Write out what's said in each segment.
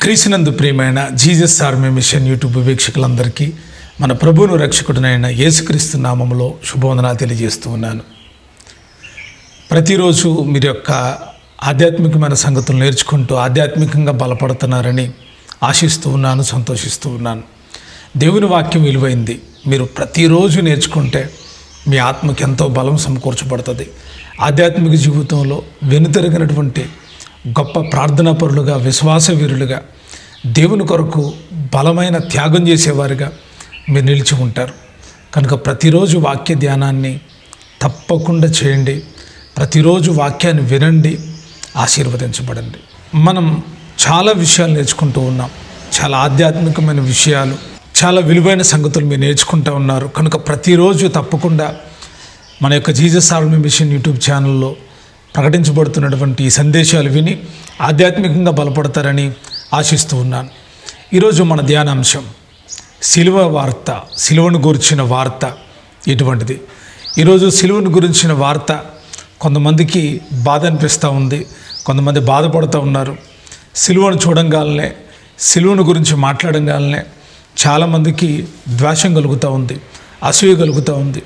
క్రీస్తునందు ప్రియమైన Jesus army machine YouTube వీక్షకులందరికీ మన ప్రభువును రక్షకుడినైన యేసుక్రీస్తు నామములో శుభవందనాలు తెలియజేస్తూ ఉన్నాను. ప్రతిరోజు మీరు యొక్క ఆధ్యాత్మికమైన సంగతులు నేర్చుకుంటూ ఆధ్యాత్మికంగా బలపడుతున్నారని ఆశిస్తూ ఉన్నాను, సంతోషిస్తూ ఉన్నాను. దేవుని వాక్యం విలువైంది. మీరు ప్రతిరోజు నేర్చుకుంటే మీ ఆత్మకి ఎంతో బలం సమకూర్చబడుతుంది. ఆధ్యాత్మిక జీవితంలో వెనుతిరిగినటువంటి గొప్ప ప్రార్థనాపరులుగా, విశ్వాస వీరులుగా, దేవుని కొరకు బలమైన త్యాగం చేసేవారుగా మీరు నిలిచి ఉంటారు. కనుక ప్రతిరోజు వాక్య ధ్యానాన్ని తప్పకుండా చేయండి. ప్రతిరోజు వాక్యాన్ని వినండి, ఆశీర్వదించబడండి. మనం చాలా విషయాలు నేర్చుకుంటూ ఉన్నాం. చాలా ఆధ్యాత్మికమైన విషయాలు, చాలా విలువైన సంగతులు మీరు నేర్చుకుంటూ ఉన్నారు. కనుక ప్రతిరోజు తప్పకుండా మన యొక్క జీసస్ ఆర్మీ మిషన్ యూట్యూబ్ ఛానల్లో ప్రకటించబడుతున్నటువంటి ఈ సందేశాలు విని ఆధ్యాత్మికంగా బలపడతారని ఆశిస్తూ ఉన్నాను. ఈరోజు మన ధ్యానాంశం సిలువ వార్త, సిలువను గురించిన వార్త ఇటువంటిది. ఈరోజు సిలువను గురించిన వార్త కొంతమందికి బాధ అనిపిస్తూ ఉంది, కొంతమంది బాధపడుతూ ఉన్నారు. సిలువను చూడంగానే, సిలువను గురించి మాట్లాడంగానే చాలామందికి ద్వేషం కలుగుతూ ఉంది, అసూయ కలుగుతూ ఉంది.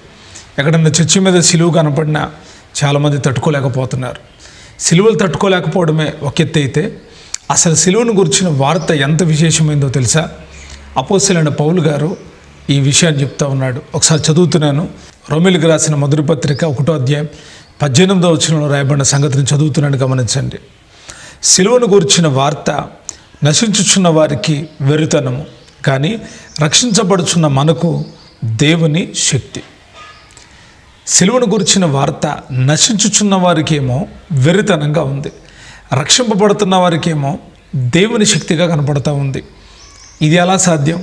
ఎక్కడన్నా చర్చి మీద సిలువ కనపడినా చాలామంది తట్టుకోలేకపోతున్నారు. సిలువలు తట్టుకోలేకపోవడమే ఒక ఎత్తు అయితే, అసలు సిలువను గురించిన వార్త ఎంత విశేషమైందో తెలుసా? అపోస్తలుడైన పౌలు గారు ఈ విషయాన్ని చెప్తా ఉన్నాడు. ఒకసారి చదువుతున్నాను. రోమీయులకు రాసిన మొదటి పత్రిక 1వ అధ్యాయం 18వ వచనంలో రాయబడిన సంగతిని చదువుతున్నాను, గమనించండి. సిలువను గురించిన వార్త నశించుచున్న వారికి వెర్రితనము, కానీ రక్షించబడుచున్న మనకు దేవుని శక్తి. సిలువను గురించిన వార్త నశించుచున్న వారికేమో వెర్రితనంగా ఉంది, రక్షింపబడుతున్న వారికేమో దేవుని శక్తిగా కనపడుతూ ఉంది. ఇది ఎలా సాధ్యం?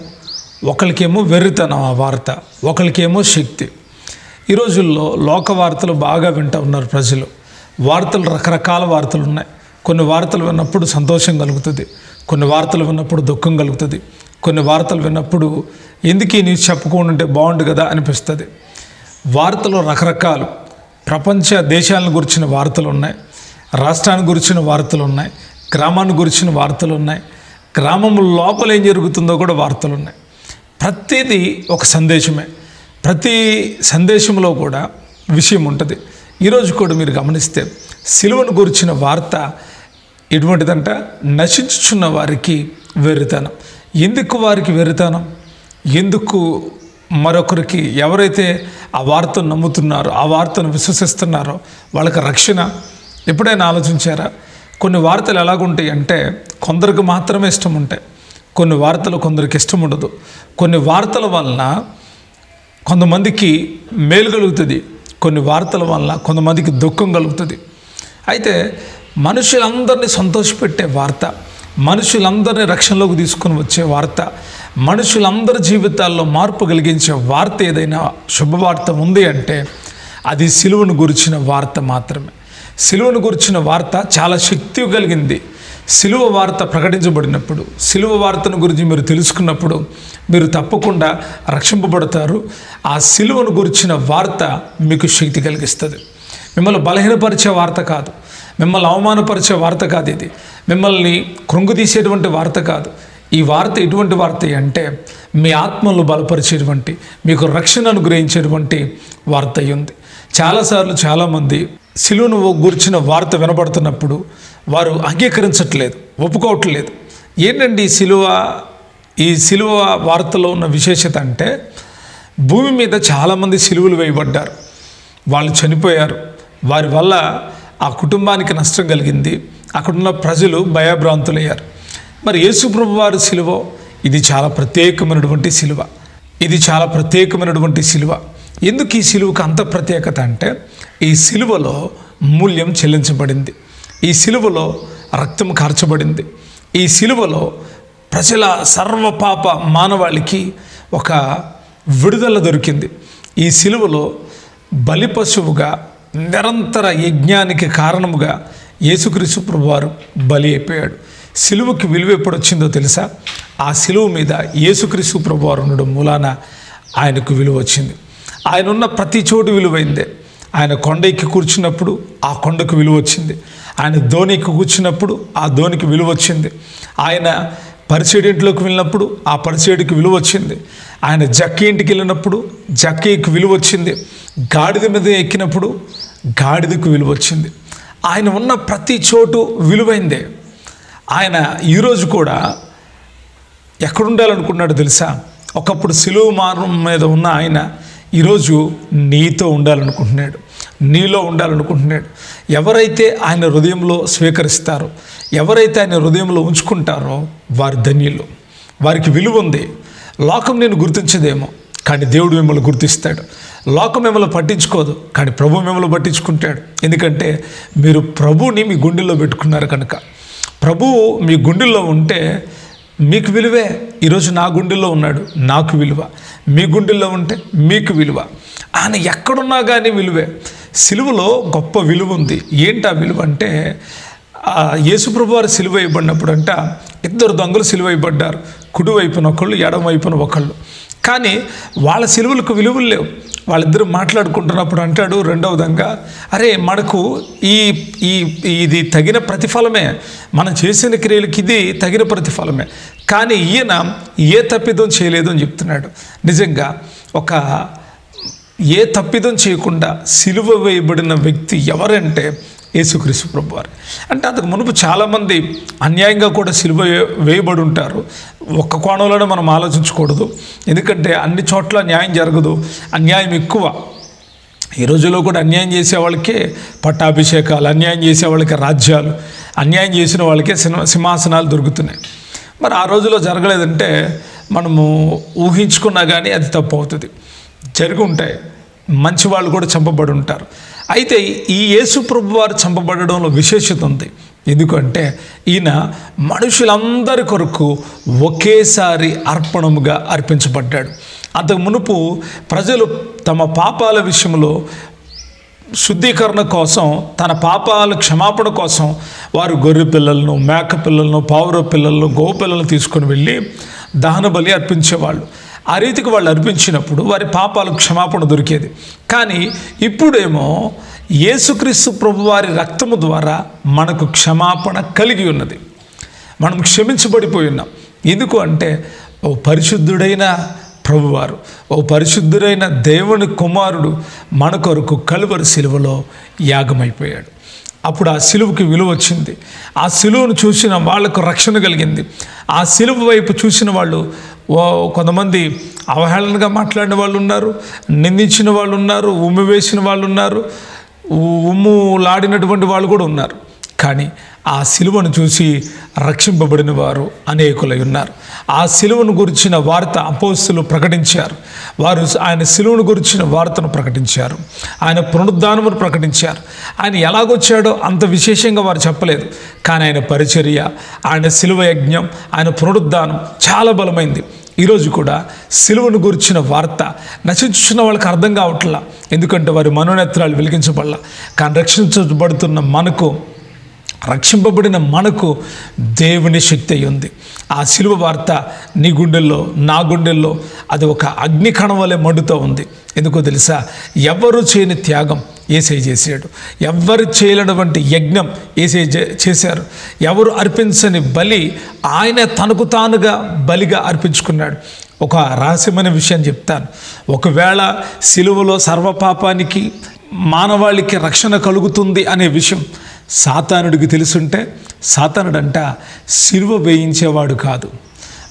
ఒకరికేమో వెర్రితనం ఆ వార్త, ఒకరికేమో శక్తి. ఈ రోజుల్లో లోక వార్తలు బాగా వింటూ ఉన్నారు ప్రజలు. వార్తలు రకరకాల వార్తలు ఉన్నాయి. కొన్ని వార్తలు విన్నప్పుడు సంతోషం కలుగుతుంది, కొన్ని వార్తలు విన్నప్పుడు దుఃఖం కలుగుతుంది, కొన్ని వార్తలు విన్నప్పుడు ఎందుకు ఈ న్యూస్ చెప్పుకొని ఉంటే బాగుండు కదా అనిపిస్తుంది. వార్తలు రకరకాలు. ప్రపంచ దేశాలను గురించిన వార్తలు ఉన్నాయి, రాష్ట్రాన్ని గురించిన వార్తలు ఉన్నాయి, గ్రామాన్ని గురించిన వార్తలు ఉన్నాయి, గ్రామం లోపల ఏం జరుగుతుందో కూడా వార్తలు ఉన్నాయి. ప్రతిదీ ఒక సందేశమే. ప్రతి సందేశంలో కూడా విషయం ఉంటుంది. ఈరోజు కూడా మీరు గమనిస్తే సిలువను గురించిన వార్త ఎటువంటిదంట? నశించుచున్న వారికి వెర్రితనం. ఎందుకు వారికి వెర్రితనం? ఎందుకు మరొకరికి, ఎవరైతే ఆ వార్తను నమ్ముతున్నారో, ఆ వార్తను విశ్వసిస్తున్నారో వాళ్ళకి రక్షణ? ఎప్పుడైనా ఆలోచించారా? కొన్ని వార్తలు ఎలాగుంటాయి అంటే, కొందరికి మాత్రమే ఇష్టం ఉంటాయి, కొన్ని వార్తలు కొందరికి ఇష్టం ఉండదు. కొన్ని వార్తల వలన కొంతమందికి మేలు కలుగుతుంది, కొన్ని వార్తల వలన కొంతమందికి దుఃఖం కలుగుతుంది. అయితే మనుషులందరినీ సంతోషపెట్టే వార్త, మనుషులందరినీ రక్షణలోకి తీసుకొని వచ్చే వార్త, మనుషులందరి జీవితాల్లో మార్పు కలిగించే వార్త, ఏదైనా శుభవార్త ఉంది అంటే అది సిలువను గురించిన వార్త మాత్రమే. సిలువను గురించిన వార్త చాలా శక్తి కలిగింది. సిలువ వార్త ప్రకటించబడినప్పుడు, సిలువ వార్తను గురించి మీరు తెలుసుకున్నప్పుడు మీరు తప్పకుండా రక్షింపబడతారు. ఆ సిలువను గురించిన వార్త మీకు శక్తి కలిగిస్తుంది. మిమ్మల్ని బలహీనపరిచే వార్త కాదు, మిమ్మల్ని అవమానపరిచే వార్త కాదు, ఇది మిమ్మల్ని కృంగుదీసేటువంటి వార్త కాదు. ఈ వార్త ఎటువంటి వార్త అంటే మీ ఆత్మను బలపరిచేటువంటి, మీకు రక్షణ అనుగ్రహించేటువంటి వార్త ఉంది. చాలాసార్లు చాలామంది సిలువను గురించిన వార్త వినబడుతున్నప్పుడు వారు అంగీకరించట్లేదు, ఒప్పుకోవట్లేదు. ఏంటండి ఈ సిలువ వార్తలో ఉన్న విశేషత అంటే, భూమి మీద చాలామంది సిలువలు వేయబడ్డారు, వాళ్ళు చనిపోయారు. వారి వల్ల ఆ కుటుంబానికి నష్టం కలిగింది, అక్కడున్న ప్రజలు భయభ్రాంతులయ్యారు. మరి యేసు ప్రభు వారి సిలువ, ఇది చాలా ప్రత్యేకమైనటువంటి సిలువ, ఇది చాలా ప్రత్యేకమైనటువంటి సిలువ. ఎందుకు ఈ సిలువకు అంత ప్రత్యేకత అంటే, ఈ సిలువలో మూల్యం చెల్లించబడింది, ఈ సిలువలో రక్తం కార్చబడింది, ఈ సిలువలో ప్రజల సర్వపాప మానవాళికి ఒక విడుదల దొరికింది. ఈ సిలువలో బలి పశువుగా, నిరంతర యజ్ఞానికి కారణముగా యేసుక్రీస్తు ప్రభువారు బలి అయిపోయాడు. సిలువకి విలువ ఎప్పుడు వచ్చిందో తెలుసా? ఆ సిలువ మీద యేసుక్రీస్తు ప్రభువారు ఉండడం మూలాన ఆయనకు విలువ వచ్చింది. ఆయన ఉన్న ప్రతి చోటు విలువైందే. ఆయన కొండ ఎక్కి కూర్చున్నప్పుడు ఆ కొండకు విలువ వచ్చింది. ఆయన ధోనికి కూర్చున్నప్పుడు ఆ ధోనికి విలువ వచ్చింది. ఆయన పరిసేడి ఇంట్లోకి వెళ్ళినప్పుడు ఆ పరిసేడికి విలువ వచ్చింది. ఆయన జక్కీ ఇంటికి వెళ్ళినప్పుడు జక్కీకి విలువ వచ్చింది. గాడిద మీద ఎక్కినప్పుడు గాడిదకు విలువ వచ్చింది. ఆయన ఉన్న ప్రతి చోటు విలువైందే. ఆయన ఈరోజు కూడా ఎక్కడుండాలనుకున్నాడు తెలుసా? ఒకప్పుడు సిలువ మార్గం మీద ఉన్న ఆయన ఈరోజు నీతో ఉండాలనుకుంటున్నాడు, నీలో ఉండాలనుకుంటున్నాడు. ఎవరైతే ఆయన హృదయంలో స్వీకరిస్తారో, ఎవరైతే ఆయన హృదయంలో ఉంచుకుంటారో వారి ధన్యులు, వారికి విలువ ఉంది. లోకం నేను గుర్తించదేమో, కానీ దేవుడు మిమ్మల్ని గుర్తిస్తాడు. లోకం మిమ్మల్ని పట్టించుకోదు, కానీ ప్రభు మిమ్మల్ని పట్టించుకుంటాడు. ఎందుకంటే మీరు ప్రభుని మీ గుండెల్లో పెట్టుకున్నారు కనుక. ప్రభువు మీ గుండెల్లో ఉంటే మీకు విలువే. ఈరోజు నా గుండెల్లో ఉన్నాడు, నాకు విలువ. మీ గుండెల్లో ఉంటే మీకు విలువ. ఆయన ఎక్కడున్నా కానీ విలువే. సిలువలో గొప్ప విలువ ఉంది. ఏంటి ఆ విలువ అంటే, యేసుప్రభు వారు సిలువ వేయబడినప్పుడు అంట ఇద్దరు దొంగలు సిలువ వేయబడ్డారు. కుడి వైపున ఒకళ్ళు, ఎడమ వైపున ఒకళ్ళు. కానీ వాళ్ళ సిలువలకు విలువలు లేవు. వాళ్ళిద్దరూ మాట్లాడుకుంటున్నప్పుడు అంటాడు రెండవ దొంగ, అరే మనకు ఇది తగిన ప్రతిఫలమే, మనం చేసిన క్రియలకి ఇది తగిన ప్రతిఫలమే, కానీ ఈయన ఏ తప్పిదం చేయలేదు అని చెప్తున్నాడు. నిజంగా ఏ తప్పిదం చేయకుండా సిలువ వేయబడిన వ్యక్తి ఎవరంటే యేసుక్రీస్తు ప్రభువారు. అంటే అంతకు మునుపు చాలామంది అన్యాయంగా కూడా సిలువ వేయబడి ఉంటారు. ఒక్క కోణంలోనే మనం ఆలోచించకూడదు, ఎందుకంటే అన్ని చోట్ల న్యాయం జరగదు, అన్యాయం ఎక్కువ. ఈ రోజుల్లో కూడా అన్యాయం చేసే వాళ్ళకే పట్టాభిషేకాలు, అన్యాయం చేసే వాళ్ళకి రాజ్యాలు, అన్యాయం చేసిన వాళ్ళకే సింహాసనాలు దొరుకుతున్నాయి. మరి ఆ రోజుల్లో జరగలేదంటే మనము ఊహించుకున్నా కానీ అది తప్పు అవుతుంది. జరిగి ఉంటాయి, మంచి వాళ్ళు కూడా చంపబడి ఉంటారు. అయితే ఈ యేసు ప్రభు వారు చంపబడడంలో విశేషత ఉంది. ఎందుకంటే ఈయన మనుషులందరి కొరకు ఒకేసారి అర్పణముగా అర్పించబడ్డాడు. అంతకు మునుపు ప్రజలు తమ పాపాల విషయంలో శుద్ధీకరణ కోసం, తన పాపాల క్షమాపణ కోసం వారు గొర్రె పిల్లలను, మేక పిల్లలను, పావుర పిల్లలను, గోవు పిల్లలను తీసుకొని వెళ్ళి దహన బలి అర్పించేవాళ్ళు. ఆ రీతికి వాళ్ళు అర్పించినప్పుడు వారి పాపాలకు క్షమాపణ దొరికేది. కానీ ఇప్పుడేమో యేసుక్రీస్తు ప్రభువారి రక్తము ద్వారా మనకు క్షమాపణ కలిగి ఉన్నది. మనం క్షమించబడిపోయి ఉన్నాం. ఎందుకు అంటే ఓ పరిశుద్ధుడైన ప్రభువారు, ఓ పరిశుద్ధుడైన దేవుని కుమారుడు మన కొరకు కలువరి సిలువలో యాగమైపోయాడు. అప్పుడు ఆ సిలువకి విలువ వచ్చింది. ఆ సిలువను చూసిన వాళ్లకు రక్షణ కలిగింది. ఆ సిలువ వైపు చూసిన వాళ్ళు కొంతమంది అవహేళనగా మాట్లాడిన వాళ్ళు ఉన్నారు, నిందించిన వాళ్ళు ఉన్నారు, ఉమ్మి వేసిన వాళ్ళు ఉన్నారు, ఉమ్ములాడినటువంటి వాళ్ళు కూడా ఉన్నారు. కానీ ఆ సిలువను చూసి రక్షింపబడిన వారు అనేకులై ఉన్నారు. ఆ సిలువను గురించిన వార్త అపోస్తలులు ప్రకటించారు. వారు ఆయన సిలువను గురించిన వార్తను ప్రకటించారు, ఆయన పునరుద్ధానమును ప్రకటించారు. ఆయన ఎలాగొచ్చాడో అంత విశేషంగా వారు చెప్పలేదు. కానీ ఆయన పరిచర్య, ఆయన సిలువ యజ్ఞం, ఆయన పునరుద్ధానం చాలా బలమైంది. ఈరోజు కూడా సిలువను గురించిన వార్త నశించున్న వాళ్ళకి అర్థం కావట్లా, ఎందుకంటే వారి మనోనేత్రాలు వెలిగించబడలా. కానీ రక్షించబడుతున్న మనకు, రక్షింపబడిన మనకు దేవుని శక్తి అయి ఉంది. ఆ సిలువ వార్త నీ గుండెల్లో, నా గుండెల్లో అది ఒక అగ్ని కణం వలె మండుతూ ఉంది. ఎందుకో తెలుసా? ఎవరు చేయని త్యాగం యేసయ్య చేశాడు. ఎవరు చేయలేనటువంటి యజ్ఞం యేసయ్య చేశారు. ఎవరు అర్పించని బలి ఆయన తనకు తానుగా బలిగా అర్పించుకున్నాడు. ఒక రహస్యమైన విషయం చెప్తాను. ఒకవేళ సిలువలో సర్వపాపానికి మానవాళికి రక్షణ కలుగుతుంది అనే విషయం సాతానుడికి తెలుసుంటే, సాతానుడంట సిలువ వేయించేవాడు కాదు.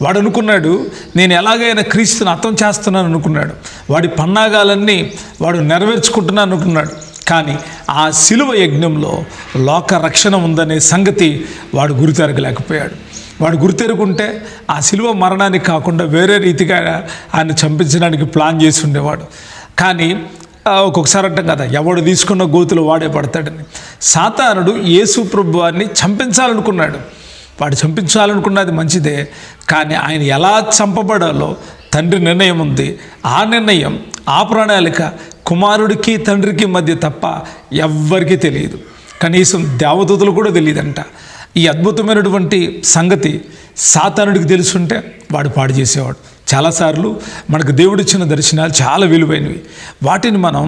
వాడు అనుకున్నాడు, నేను ఎలాగైనా క్రీస్తుని అర్థం చేస్తున్నాను అనుకున్నాడు. వాడి పన్నాగాలన్నీ వాడు నెరవేర్చుకుంటున్నాను అనుకున్నాడు. కానీ ఆ సిలువ యజ్ఞంలో లోక రక్షణ ఉందనే సంగతి వాడు గుర్తెరగలేకపోయాడు. వాడు గుర్తెరుగుంటే ఆ సిలువ మరణానికి కాకుండా వేరే రీతిగా ఆయన చంపించడానికి ప్లాన్ చేసి ఉండేవాడు. కానీ ఒక్కొక్కసారి అంటాం కదా, ఎవడు తీసుకున్న గోతులు వాడే పడతాడని. సాతానుడు యేసు ప్రభువారిని చంపించాలనుకున్నాడు. వాడు చంపించాలనుకున్నది మంచిదే, కానీ ఆయన ఎలా చంపబడాలో తండ్రి నిర్ణయం ఉంది. ఆ నిర్ణయం, ఆ ప్రణాళిక కుమారుడికి తండ్రికి మధ్య తప్ప ఎవ్వరికీ తెలియదు. కనీసం దేవదూతలు కూడా తెలియదంట. ఈ అద్భుతమైనటువంటి సంగతి సాతానుడికి తెలుసుంటే వాడు పాడు చేసేవాడు. చాలాసార్లు మనకు దేవుడిచ్చిన దర్శనాలు చాలా విలువైనవి. వాటిని మనం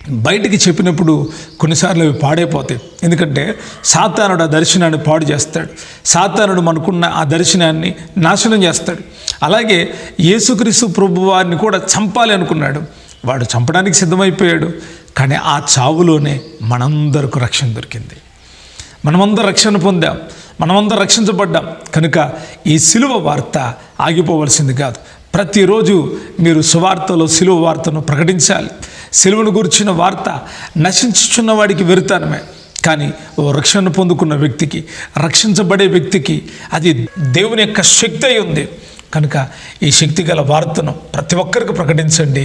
బయటికి చెప్పినప్పుడు కొన్నిసార్లు అవి పాడైపోతాయి. ఎందుకంటే సాతానుడు ఆ దర్శనాన్ని పాడు చేస్తాడు. సాతానుడు మనకున్న ఆ దర్శనాన్ని నాశనం చేస్తాడు. అలాగే యేసుక్రీస్తు ప్రభువారిని కూడా చంపాలి అనుకున్నాడు. వాడు చంపడానికి సిద్ధమైపోయాడు. కానీ ఆ చావులోనే మనందరకు రక్షణ దొరికింది. మనమందరం రక్షణ పొందాం, మనమందరం రక్షించబడ్డాం. కనుక ఈ సిలువ వార్త ఆగిపోవలసింది కాదు. ప్రతిరోజు మీరు సువార్తలో సిలువ వార్తను ప్రకటించాలి. సిలువను గురించిన వార్త నశించుచున్న వాడికి వెరుతానమే, కానీ ఓ రక్షణ పొందుకున్న వ్యక్తికి, రక్షించబడే వ్యక్తికి అది దేవుని యొక్క శక్తి అయి ఉంది. కనుక ఈ శక్తి గల వార్తను ప్రతి ఒక్కరికి ప్రకటించండి.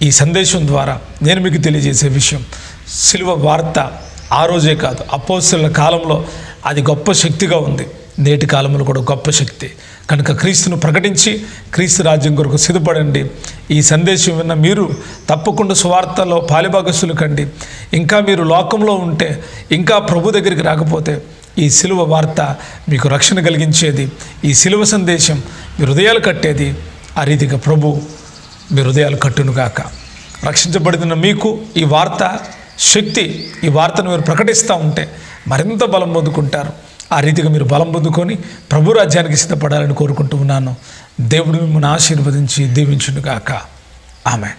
ఈ సందేశం ద్వారా నేను మీకు తెలియజేసే విషయం, సిలువ వార్త ఆ రోజే కాదు, అపోస్తలుల కాలంలో అది గొప్ప శక్తిగా ఉంది. నేటి కాలంలో కూడా గొప్ప శక్తి. కనుక క్రీస్తును ప్రకటించి క్రీస్తు రాజ్యం కొరకు సిద్ధపడండి. ఈ సందేశం విన్న మీరు తప్పకుండా సువార్తలో పాలిభాగస్తులు కండి. ఇంకా మీరు లోకంలో ఉంటే, ఇంకా ప్రభు దగ్గరికి రాకపోతే, ఈ సిలువ వార్త మీకు రక్షణ కలిగించేది. ఈ సిలువ సందేశం మీ హృదయాలు కట్టేది. ఆ రీతిగా ప్రభు మీ హృదయాలు కట్టునుగాక. రక్షించబడిన మీకు ఈ వార్త శక్తి, ఈ వార్తను మీరు ప్రకటిస్తూ ఉంటే మరింత బలం పొందుకుంటారు. ఆ రీతిగా మీరు బలం పొందుకొని ప్రభు రాజ్యానికి సిద్ధపడాలని కోరుకుంటూ ఉన్నాను. దేవుడు మిమ్మల్ని ఆశీర్వదించి దీవించునుగాక. ఆమెన్.